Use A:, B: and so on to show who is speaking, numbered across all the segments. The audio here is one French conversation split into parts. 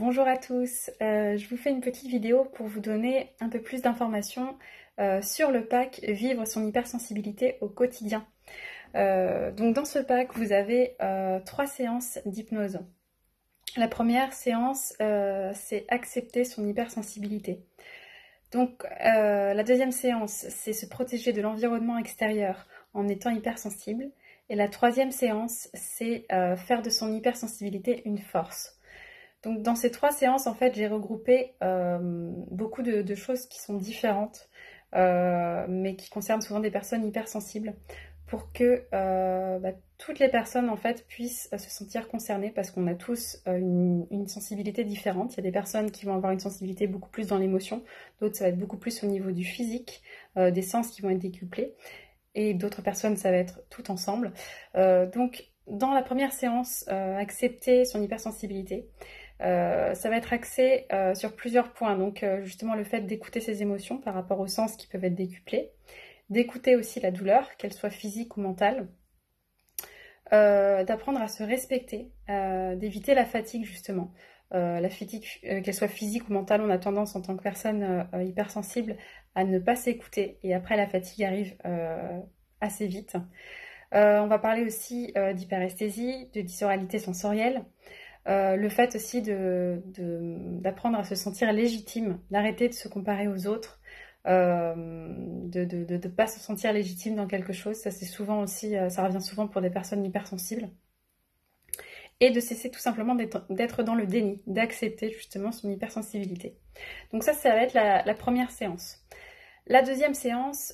A: Bonjour à tous, je vous fais une petite vidéo pour vous donner un peu plus d'informations sur le pack Vivre son hypersensibilité au quotidien. Donc dans ce pack, vous avez 3 séances d'hypnose. La première séance, c'est accepter son hypersensibilité. Donc la deuxième séance, c'est se protéger de l'environnement extérieur en étant hypersensible. Et la troisième séance, c'est faire de son hypersensibilité une force. Donc dans ces 3 séances, en fait, j'ai regroupé beaucoup de choses qui sont différentes, mais qui concernent souvent des personnes hypersensibles, pour que toutes les personnes, en fait, puissent se sentir concernées, parce qu'on a tous une sensibilité différente. Il y a des personnes qui vont avoir une sensibilité beaucoup plus dans l'émotion, d'autres ça va être beaucoup plus au niveau du physique, des sens qui vont être décuplés, et d'autres personnes, ça va être tout ensemble. Donc dans la première séance, accepter son hypersensibilité, ça va être axé sur plusieurs points. Donc justement le fait d'écouter ses émotions par rapport aux sens qui peuvent être décuplés, d'écouter aussi la douleur, qu'elle soit physique ou mentale, d'apprendre à se respecter, d'éviter la fatigue justement. La fatigue, qu'elle soit physique ou mentale, on a tendance en tant que personne hypersensible à ne pas s'écouter, et après la fatigue arrive assez vite. On va parler aussi d'hyperesthésie, de dysoralité sensorielle. Le fait aussi d'apprendre à se sentir légitime, d'arrêter de se comparer aux autres, de ne pas se sentir légitime dans quelque chose. Ça, c'est souvent aussi, ça revient souvent pour des personnes hypersensibles. Et de cesser tout simplement d'être dans le déni, d'accepter justement son hypersensibilité. Donc ça va être la première séance. La deuxième séance,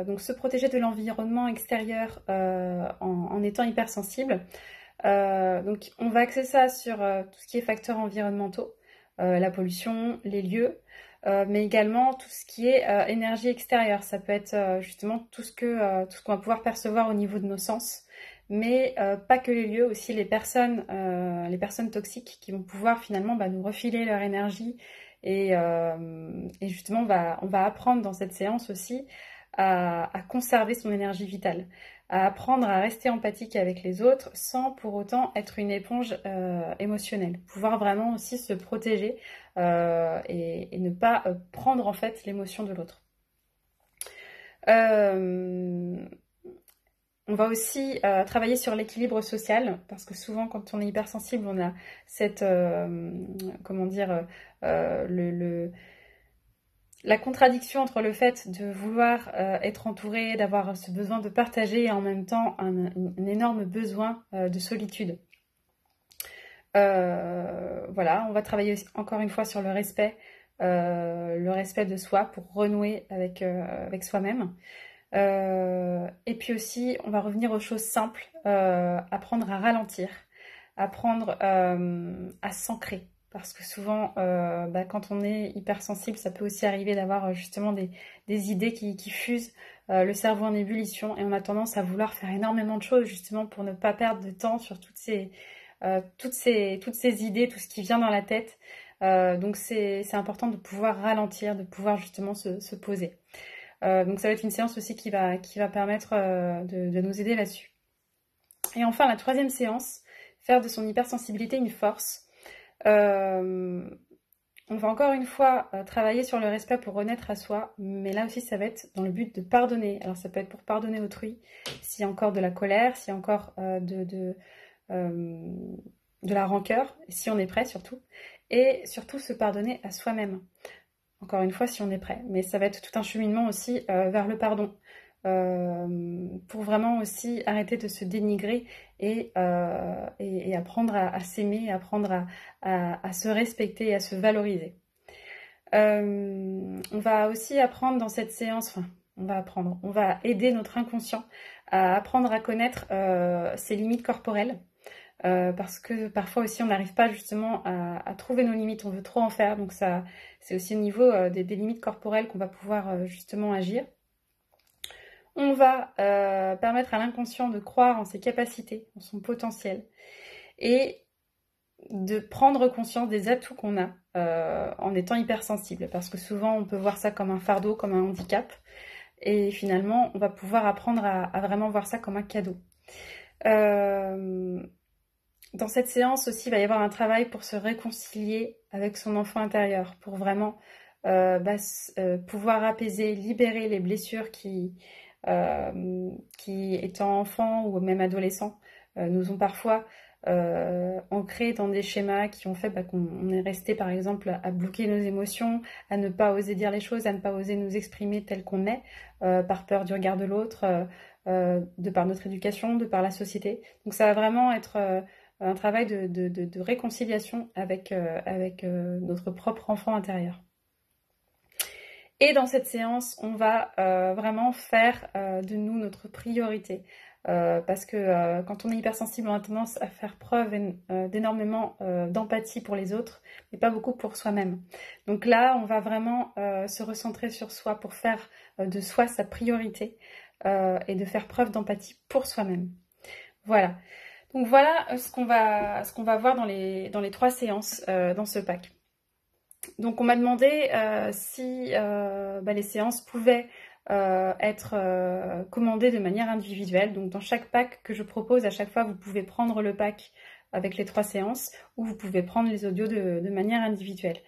A: donc se protéger de l'environnement extérieur en étant hypersensible. Donc on va axer ça sur tout ce qui est facteurs environnementaux, la pollution, les lieux, mais également tout ce qui est énergie extérieure. Ça peut être justement tout ce qu'on va pouvoir percevoir au niveau de nos sens, mais pas que les lieux, aussi les personnes toxiques qui vont pouvoir finalement nous refiler leur énergie. Et justement on va apprendre dans cette séance aussi à conserver son énergie vitale, à apprendre à rester empathique avec les autres sans pour autant être une éponge émotionnelle. Pouvoir vraiment aussi se protéger et ne pas prendre en fait l'émotion de l'autre. On va aussi travailler sur l'équilibre social, parce que souvent quand on est hypersensible, on a cette la contradiction entre le fait de vouloir être entouré, d'avoir ce besoin de partager, et en même temps un énorme besoin de solitude. Voilà, on va travailler encore une fois sur le respect de soi pour renouer avec soi-même. Et puis aussi, on va revenir aux choses simples, apprendre à ralentir, apprendre à s'ancrer. Parce que souvent, quand on est hypersensible, ça peut aussi arriver d'avoir justement des idées qui fusent, le cerveau en ébullition, et on a tendance à vouloir faire énormément de choses justement pour ne pas perdre de temps sur toutes ces idées, tout ce qui vient dans la tête. Donc c'est important de pouvoir ralentir, de pouvoir justement se poser. Donc ça va être une séance aussi qui va permettre de nous aider là-dessus. Et enfin, la troisième séance, faire de son hypersensibilité une force. On va encore une fois travailler sur le respect pour renaître à soi, mais là aussi ça va être dans le but de pardonner. Alors ça peut être pour pardonner autrui, s'il y a encore de la colère, s'il y a encore de la rancœur, si on est prêt surtout, et surtout se pardonner à soi-même. Encore une fois, si on est prêt. Mais ça va être tout un cheminement aussi vers le pardon, pour vraiment aussi arrêter de se dénigrer et apprendre à s'aimer, apprendre à se respecter et à se valoriser. On va aussi apprendre dans cette séance, on va aider notre inconscient à apprendre à connaître ses limites corporelles. Parce que parfois aussi on n'arrive pas justement à trouver nos limites, on veut trop en faire, donc ça c'est aussi au niveau des limites corporelles qu'on va pouvoir justement agir. On va permettre à l'inconscient de croire en ses capacités, en son potentiel, et de prendre conscience des atouts qu'on a en étant hypersensible, parce que souvent on peut voir ça comme un fardeau, comme un handicap, et finalement on va pouvoir apprendre à vraiment voir ça comme un cadeau. Dans cette séance aussi, il va y avoir un travail pour se réconcilier avec son enfant intérieur, pour vraiment pouvoir apaiser, libérer les blessures qui étant enfant ou même adolescent, nous ont parfois ancrés dans des schémas qui ont fait qu'on est resté par exemple à bloquer nos émotions, à ne pas oser dire les choses, à ne pas oser nous exprimer tel qu'on est, par peur du regard de l'autre, de par notre éducation, de par la société. Donc ça va vraiment être un travail de réconciliation avec notre propre enfant intérieur. Et dans cette séance, on va vraiment faire de nous notre priorité. Parce que quand on est hypersensible, on a tendance à faire preuve d'énormément d'empathie pour les autres, mais pas beaucoup pour soi-même. Donc là, on va vraiment se recentrer sur soi pour faire de soi sa priorité et de faire preuve d'empathie pour soi-même. Voilà. Donc voilà ce qu'on va voir dans les 3 séances dans ce pack. Donc on m'a demandé si les séances pouvaient être commandées de manière individuelle. Donc dans chaque pack que je propose, à chaque fois vous pouvez prendre le pack avec les 3 séances ou vous pouvez prendre les audios de manière individuelle.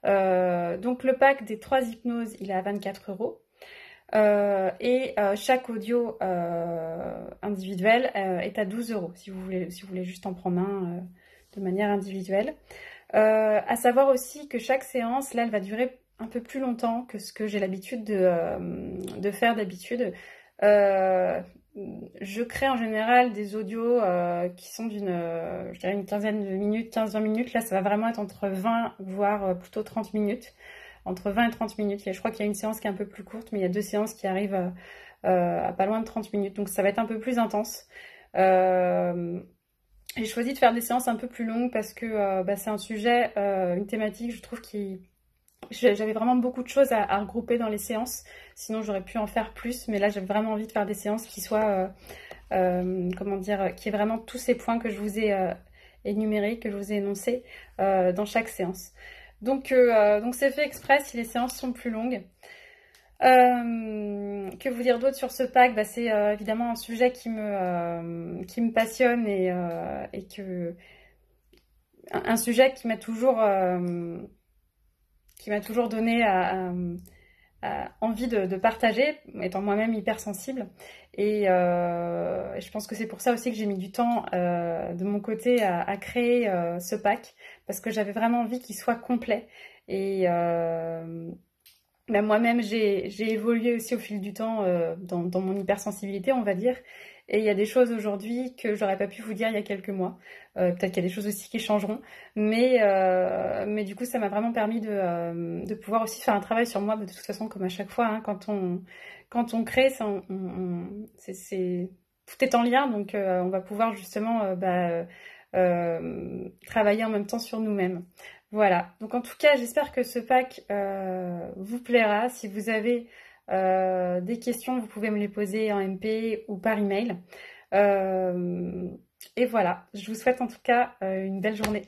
A: Donc le pack des 3 hypnoses, il est à 24 €. Et chaque audio individuel est à 12 € si vous voulez juste en prendre un de manière individuelle. À savoir aussi que chaque séance, là, elle va durer un peu plus longtemps que ce que j'ai l'habitude de faire d'habitude. Je crée en général des audios qui sont je dirais une quinzaine de minutes, 15-20 minutes. Là, ça va vraiment être entre 20, voire plutôt 30 minutes. Entre 20 et 30 minutes. Je crois qu'il y a une séance qui est un peu plus courte, mais il y a 2 séances qui arrivent à pas loin de 30 minutes. Donc ça va être un peu plus intense. J'ai choisi de faire des séances un peu plus longues parce que c'est un sujet, une thématique, je trouve j'avais vraiment beaucoup de choses à regrouper dans les séances. Sinon, j'aurais pu en faire plus. Mais là, j'ai vraiment envie de faire des séances qui soient, qui aient vraiment tous ces points que je vous ai énumérés, que je vous ai énoncés dans chaque séance. Donc c'est fait exprès si les séances sont plus longues. Que vous dire d'autre sur ce pack? C'est évidemment un sujet qui me passionne et un sujet qui m'a toujours donné envie de partager, étant moi-même hypersensible. Et je pense que c'est pour ça aussi que j'ai mis du temps de mon côté à créer ce pack, parce que j'avais vraiment envie qu'il soit complet. Et moi-même, j'ai évolué aussi au fil du temps dans mon hypersensibilité, on va dire. Et il y a des choses aujourd'hui que j'aurais pas pu vous dire il y a quelques mois. Peut-être qu'il y a des choses aussi qui changeront. Mais du coup, ça m'a vraiment permis de pouvoir aussi faire un travail sur moi. De toute façon, comme à chaque fois, hein, quand on crée, ça, tout est en lien. Donc, on va pouvoir justement travailler en même temps sur nous-mêmes. Voilà, donc en tout cas, j'espère que ce pack vous plaira. Si vous avez des questions, vous pouvez me les poser en MP ou par email. Et voilà, je vous souhaite en tout cas une belle journée.